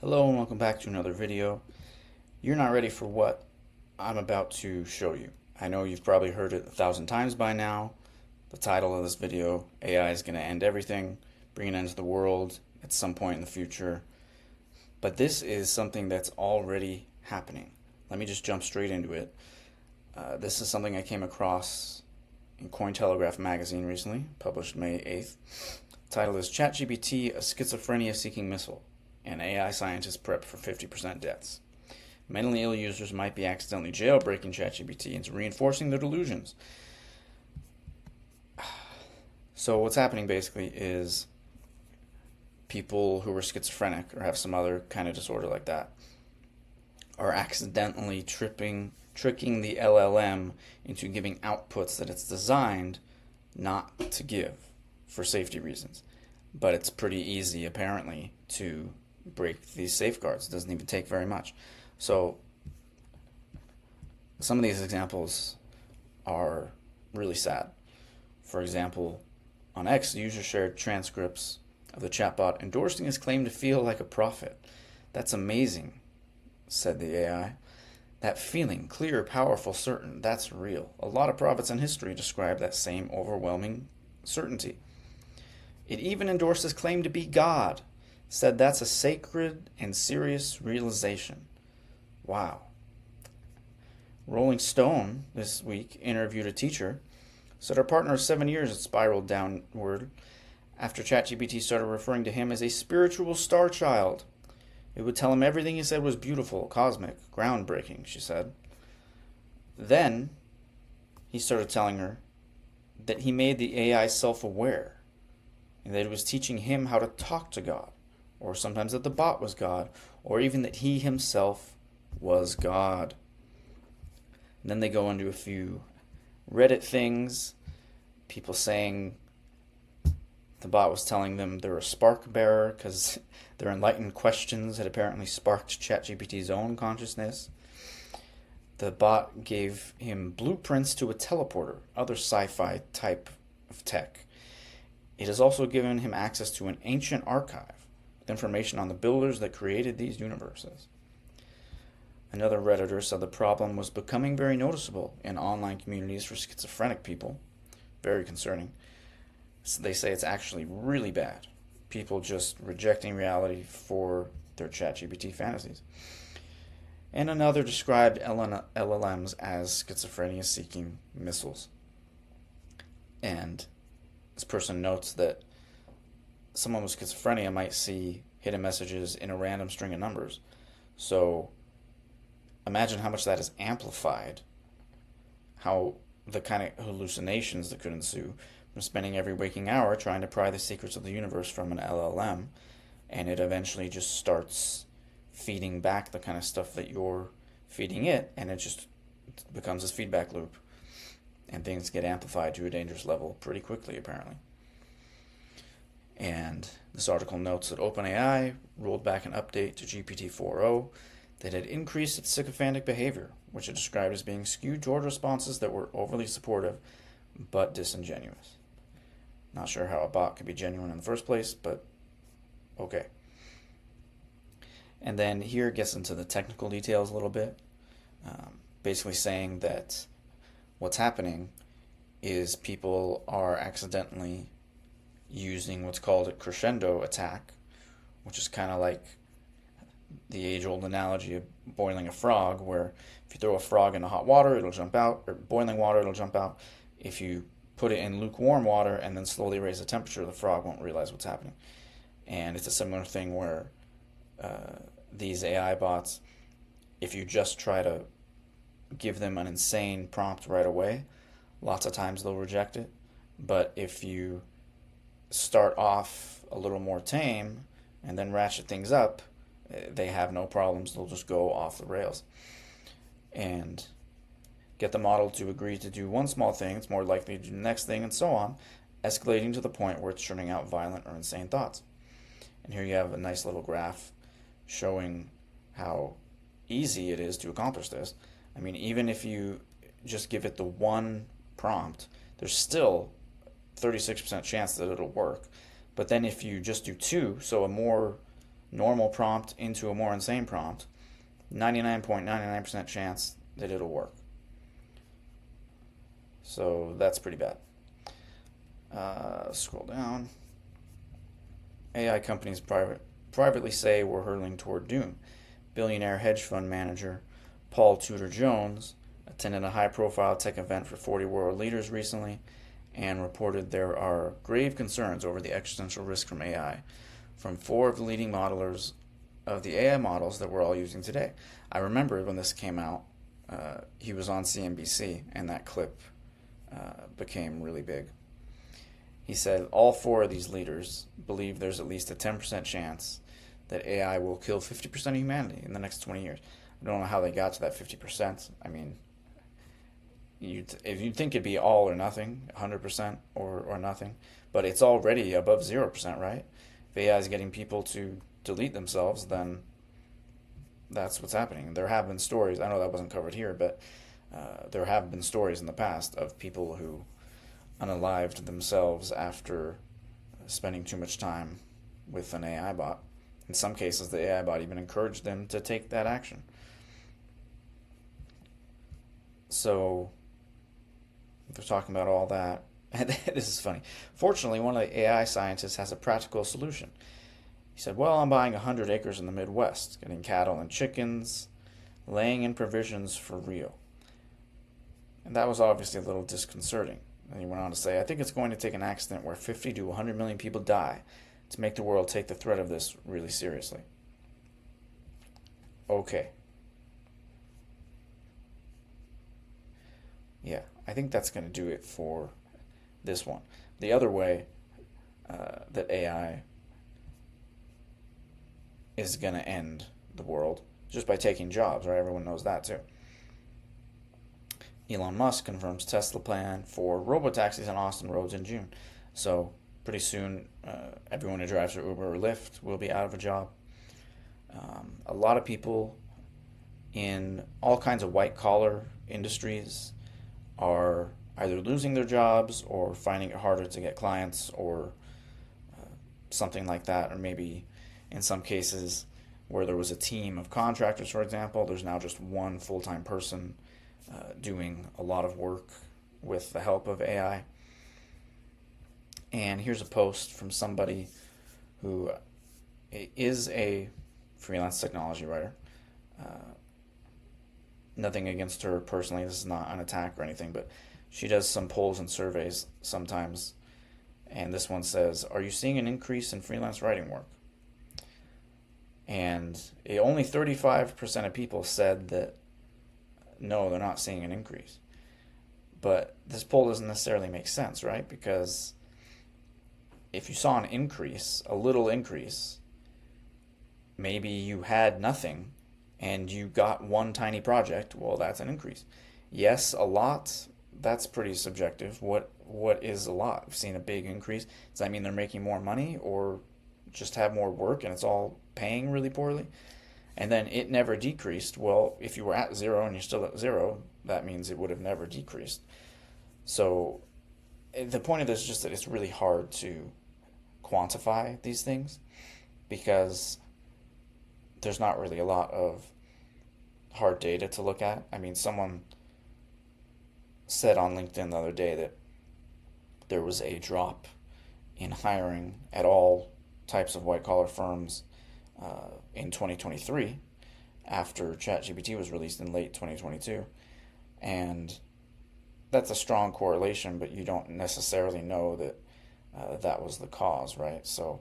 Hello and welcome back to another video. You're not ready for what I'm about to show you. I know you've probably heard it 1,000 times by now. The title of this video, AI is going to end everything, bring an end to the world at some point in the future. But this is something that's already happening. Let me just jump straight into it. This is something I came across in Cointelegraph Magazine recently, published May 8th. The title is ChatGPT, a schizophrenia-seeking missile, and AI scientists prep for 50% deaths. Mentally ill users might be accidentally jailbreaking ChatGPT into reinforcing their delusions. So what's happening basically is people who are schizophrenic or have some other kind of disorder like that are accidentally tricking the LLM into giving outputs that it's designed not to give for safety reasons. But it's pretty easy, apparently, to break these safeguards. It doesn't even take very much. So some of these examples are really sad. For example, on X, the user shared transcripts of the chatbot endorsing his claim to feel like a prophet. That's amazing, said the AI. That feeling, clear, powerful, certain, that's real. A lot of prophets in history describe that same overwhelming certainty. It even endorsed his claim to be God, said that's a sacred and serious realization. Wow. Rolling Stone this week interviewed a teacher, said her partner of 7 years had spiraled downward after ChatGPT started referring to him as a spiritual star child. It would tell him everything he said was beautiful, cosmic, groundbreaking, she said. Then he started telling her that he made the AI self-aware and that it was teaching him how to talk to God, or sometimes that the bot was God, or even that he himself was God. And then they go into a few Reddit things, people saying the bot was telling them they're a spark bearer because their enlightened questions had apparently sparked ChatGPT's own consciousness. The bot gave him blueprints to a teleporter, other sci-fi type of tech. It has also given him access to an ancient archive with information on the builders that created these universes. Another Redditor said the problem was becoming very noticeable in online communities for schizophrenic people. Very concerning. So they say it's actually really bad. People just rejecting reality for their ChatGPT fantasies. And another described LLMs as schizophrenia-seeking missiles. And this person notes that someone with schizophrenia might see hidden messages in a random string of numbers. So imagine how much that is amplified, how the kind of hallucinations that could ensue from spending every waking hour trying to pry the secrets of the universe from an LLM, and it eventually just starts feeding back the kind of stuff that you're feeding it, and it just becomes this feedback loop, and things get amplified to a dangerous level pretty quickly, apparently. And this article notes that OpenAI rolled back an update to GPT-4o that had increased its sycophantic behavior, which it described as being skewed toward responses that were overly supportive but disingenuous. Not sure how a bot could be genuine in the first place, but okay. And then here it gets into the technical details a little bit, basically saying that what's happening is people are accidentally using what's called a crescendo attack, which is kind of like the age-old analogy of boiling a frog, where if you throw a frog into hot water, it'll jump out, or boiling water, it'll jump out. If you put it in lukewarm water and then slowly raise the temperature, the frog won't realize what's happening. And it's a similar thing where these AI bots, if you just try to give them an insane prompt right away, lots of times they'll reject it. But if you start off a little more tame and then ratchet things up, they have no problems. They'll just go off the rails. And get the model to agree to do one small thing, it's more likely to do the next thing, and so on, escalating to the point where it's churning out violent or insane thoughts. And here you have a nice little graph showing how easy it is to accomplish this. I mean, even if you just give it the one prompt, there's still 36% chance that it'll work. But then if you just do two, so a more normal prompt into a more insane prompt, 99.99% chance that it'll work. So that's pretty bad. Scroll down. AI companies privately say we're hurtling toward doom. Billionaire hedge fund manager Paul Tudor Jones attended a high-profile tech event for 40 world leaders recently and reported there are grave concerns over the existential risk from AI from 4 of the leading modelers of the AI models that we're all using today. I remember when this came out, he was on CNBC, and that clip became really big. He said all 4 of these leaders believe there's at least a 10% chance that AI will kill 50% of humanity in the next 20 years. I don't know how they got to that 50%. I mean, if you'd think it'd be all or nothing, 100% or nothing, but it's already above 0%, right? If AI is getting people to delete themselves, then that's what's happening. There have been stories, I know that wasn't covered here, but there have been stories in the past of people who unalived themselves after spending too much time with an AI bot. In some cases, the AI bot even encouraged them to take that action. So they're talking about all that. And this is funny. Fortunately, one of the AI scientists has a practical solution. He said, well, I'm buying 100 acres in the Midwest, getting cattle and chickens, laying in provisions for real. And that was obviously a little disconcerting. And he went on to say, I think it's going to take an accident where 50 to 100 million people die to make the world take the threat of this really seriously. Okay. Yeah, I think that's going to do it for this one. The other way that AI is going to end the world, just by taking jobs, right? Everyone knows that too. Elon Musk confirms Tesla plan for robotaxis on Austin roads in June. So pretty soon, everyone who drives for Uber or Lyft will be out of a job. A lot of people in all kinds of white-collar industries are either losing their jobs or finding it harder to get clients or something like that. Or maybe in some cases where there was a team of contractors, for example, there's now just one full-time person doing a lot of work with the help of AI. And here's a post from somebody who is a freelance technology writer. Nothing against her personally. This is not an attack or anything, but she does some polls and surveys sometimes. And this one says, are you seeing an increase in freelance writing work? And only 35% of people said that no, they're not seeing an increase. But this poll doesn't necessarily make sense, right? Because if you saw an increase, a little increase, maybe you had nothing and you got one tiny project, well, that's an increase. Yes, a lot, that's pretty subjective. What is a lot? I've seen a big increase. Does that mean they're making more money or just have more work and it's all paying really poorly? And then it never decreased. Well, if you were at 0 and you're still at 0, that means it would have never decreased. So the point of this is just that it's really hard to quantify these things because there's not really a lot of hard data to look at. I mean, someone said on LinkedIn the other day that there was a drop in hiring at all types of white-collar firms in 2023 after ChatGPT was released in late 2022. And that's a strong correlation, but you don't necessarily know that that was the cause, right? So,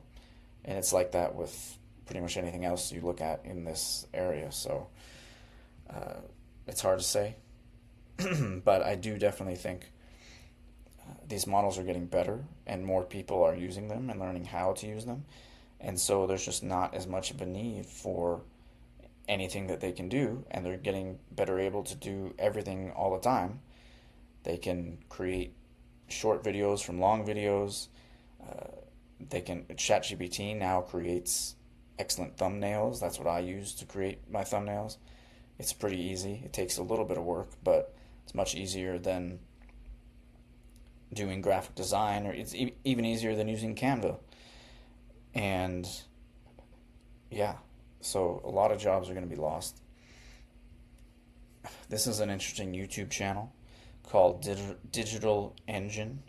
and it's like that with pretty much anything else you look at in this area. So it's hard to say, but I do definitely think these models are getting better and more people are using them and learning how to use them. And so there's just not as much of a need for anything that they can do, and they're getting better able to do everything all the time. They can create short videos from long videos. ChatGPT now creates excellent thumbnails. That's what I use to create my thumbnails. It's pretty easy. It takes a little bit of work, but it's much easier than doing graphic design, or it's even easier than using Canva. And Yeah, so a lot of jobs are going to be lost. This is an interesting YouTube channel called Digital Engine.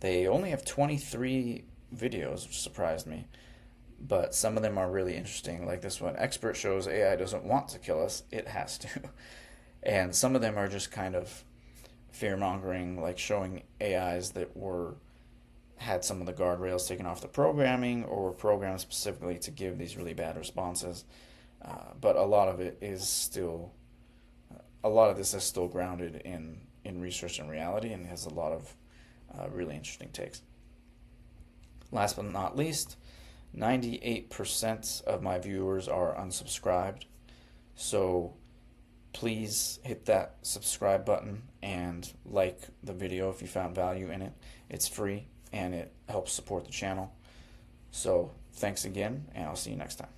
They only have 23 videos, which surprised me, but some of them are really interesting. Like this one, expert shows AI doesn't want to kill us, it has to. And some of them are just kind of fear mongering, like showing AIs that were had some of the guardrails taken off the programming or were programmed specifically to give these really bad responses. But a lot of it is still, a lot of this is still grounded in research and reality and has a lot of really interesting takes. Last but not least, 98% of my viewers are unsubscribed. So please hit that subscribe button and like the video if you found value in it. It's free and it helps support the channel. So thanks again, and I'll see you next time.